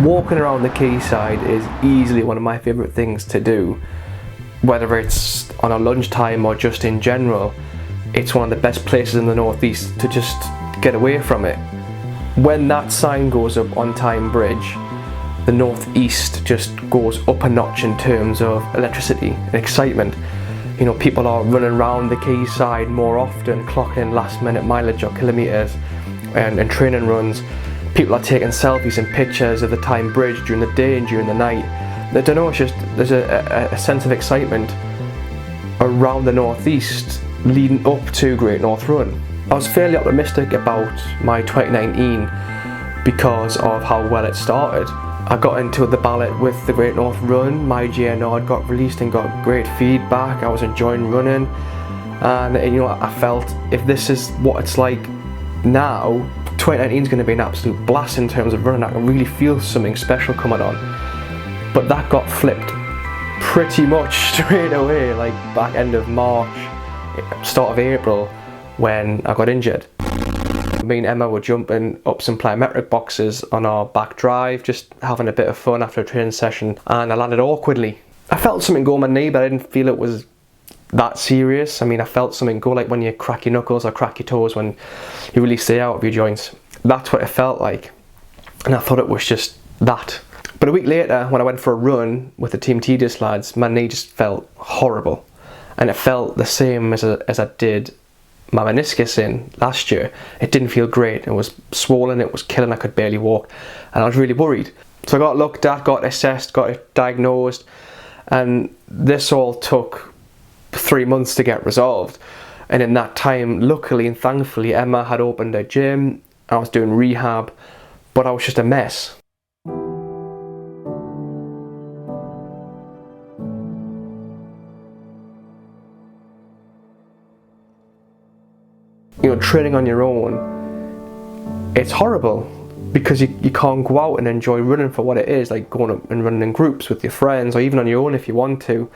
Walking around the quayside is easily one of my favourite things to do, whether it's on a lunchtime or just in general. It's one of the best places in the northeast to just get away from it. When that sign goes up on Tyne Bridge, the northeast just goes up a notch in terms of electricity and excitement. You know, people are running around the quayside more often, clocking last minute mileage or kilometres and training runs. People are taking selfies and pictures of the Tyne Bridge during the day and during the night. I don't know, it's just, there's a sense of excitement around the northeast leading up to Great North Run. I was fairly optimistic about my 2019 because of how well it started. I got into the ballot with the Great North Run, my GNR had got released and got great feedback, I was enjoying running, and you know, I felt if this is what it's like now, 2019 is going to be an absolute blast in terms of running. I can really feel something special coming on. But that got flipped pretty much straight away, like back end of March, start of April, when I got injured. Me and Emma were jumping up some plyometric boxes on our back drive, just having a bit of fun after a training session, and I landed awkwardly. I felt something go on my knee, but I didn't feel it was that serious. I mean, I felt something go like when you crack your knuckles or crack your toes when you really stay out of your joints. That's what it felt like, and I thought it was just that. But a week later, when I went for a run with the Team Tedious lads, my knee just felt horrible, and it felt the same as I did my meniscus in last year. It didn't feel great. It was swollen, it was killing, I could barely walk, and I was really worried. So I got looked at, got assessed, got it diagnosed, and this all took 3 months to get resolved. And in that time, luckily and thankfully, Emma had opened a gym, I was doing rehab, but I was just a mess. You know, training on your own, it's horrible because you can't go out and enjoy running for what it is, like going up and running in groups with your friends or even on your own if you want to.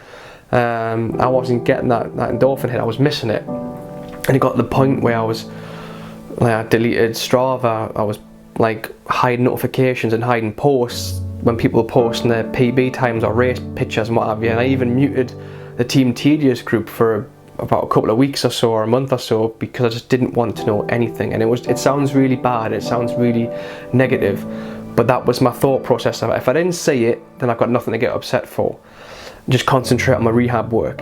I wasn't getting that endorphin hit, I was missing it. And it got to the point where I deleted Strava, I was like hiding notifications and hiding posts when people were posting their PB times or race pictures and what have you, and I even muted the Team Tedious group for about a couple of weeks or so, or a month or so, because I just didn't want to know anything. And it sounds really bad, it sounds really negative, but that was my thought process. If I didn't see it, then I've got nothing to get upset for. Just concentrate on my rehab work.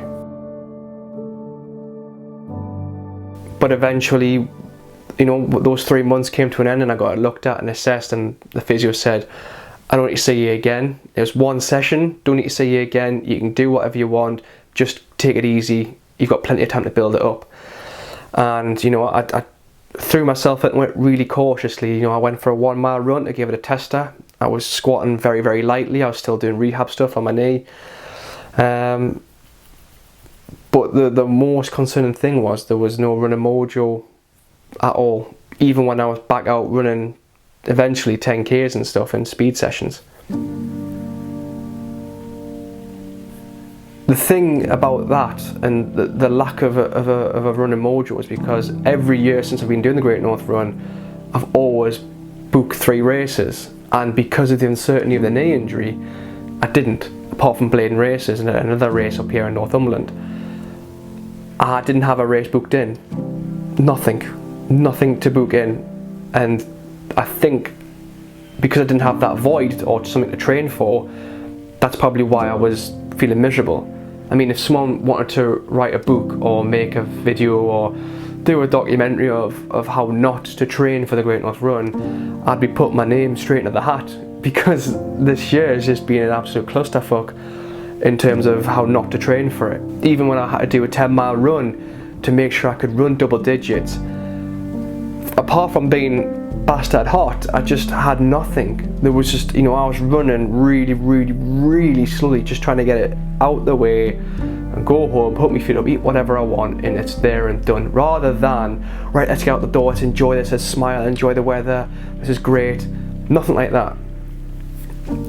But eventually, you know, those 3 months came to an end and I got looked at and assessed, and the physio said, I don't need to see you again. It was one session, don't need to see you again, you can do whatever you want, just take it easy. You've got plenty of time to build it up. And you know, I threw myself into it really cautiously. You know, I went for a 1 mile run to give it a tester. I was squatting very, very lightly. I was still doing rehab stuff on my knee. But the most concerning thing was there was no running mojo at all. Even when I was back out running eventually 10Ks and stuff in speed sessions. The thing about that and the lack of a running mojo is because every year since I've been doing the Great North Run, I've always booked 3 races, and because of the uncertainty of the knee injury, I didn't, apart from Bladen races and another race up here in Northumberland. I didn't have a race booked in, nothing to book in, and I think because I didn't have that void or something to train for, that's probably why I was feeling miserable. I mean, if someone wanted to write a book or make a video or do a documentary of how not to train for the Great North Run, I'd be putting my name straight into the hat, because this year has just been an absolute clusterfuck in terms of how not to train for it. Even when I had to do a 10-mile run to make sure I could run double digits, apart from being bastard hot, I just had nothing. There was just, you know, I was running really slowly, just trying to get it out the way and go home, put my feet up, eat whatever I want, and it's there and done, rather than, right, let's get out the door, let's enjoy this, let's smile, enjoy the weather, this is great. Nothing like that.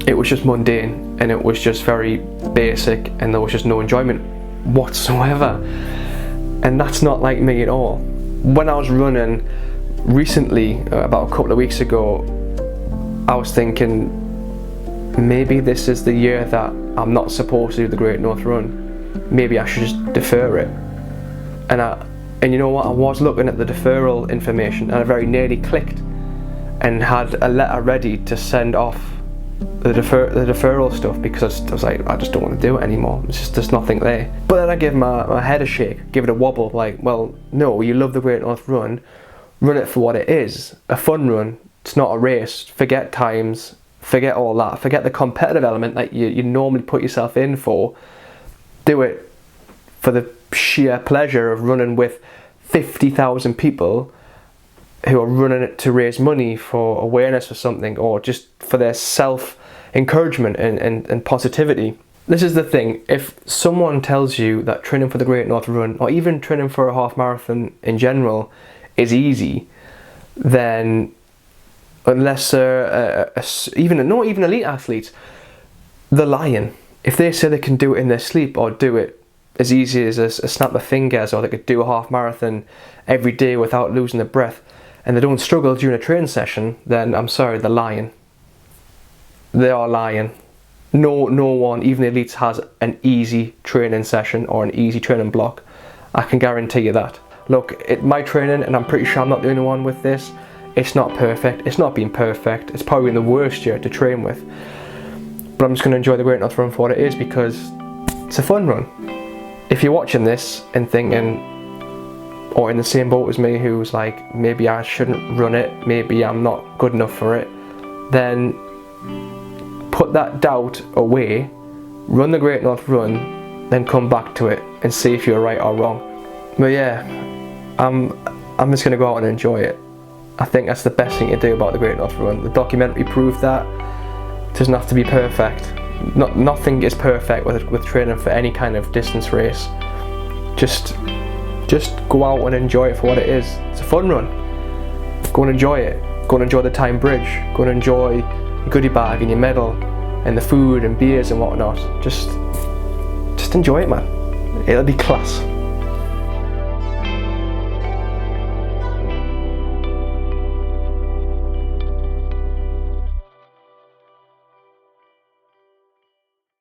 It was just mundane, and it was just very basic, and there was just no enjoyment whatsoever. And that's not like me at all. When I was running recently, about a couple of weeks ago, I was thinking, maybe this is the year that I'm not supposed to do the Great North Run. Maybe I should just defer it. And you know what, I was looking at the deferral information and I very nearly clicked and had a letter ready to send off the deferral stuff, because I was like, I just don't want to do it anymore. It's just, there's nothing there. But then I gave my head a shake, give it a wobble, like, well, no, you love the Great North Run, run it for what it is, a fun run. It's not a race. Forget times, forget all that, forget the competitive element that you normally put yourself in for. Do it for the sheer pleasure of running with 50,000 people who are running it to raise money for awareness or something, or just for their self-encouragement and positivity. This is the thing, if someone tells you that training for the Great North Run, or even training for a half marathon in general, is easy, then unless even not even elite athletes, they're lying. If they say they can do it in their sleep, or do it as easy as a snap of fingers, or they could do a half marathon every day without losing their breath, and they don't struggle during a training session, then I'm sorry, they're lying. They are lying. No one, even the elites, has an easy training session or an easy training block. I can guarantee you that. Look, my training, and I'm pretty sure I'm not the only one with this, it's not perfect. It's not been perfect. It's probably been the worst year to train with. But I'm just going to enjoy the Great North Run for what it is, because it's a fun run. If you're watching this and thinking, or in the same boat as me, who's like, maybe I shouldn't run it, maybe I'm not good enough for it, then put that doubt away, run the Great North Run, then come back to it and see if you're right or wrong. But yeah, I'm just going to go out and enjoy it. I think that's the best thing to do about the Great North Run. The documentary proved that. It doesn't have to be perfect. Nothing is perfect with training for any kind of distance race. Just go out and enjoy it for what it is. It's a fun run. Go and enjoy it. Go and enjoy the time bridge. Go and enjoy your goodie bag and your medal and the food and beers and whatnot. Just enjoy it, man. It'll be class.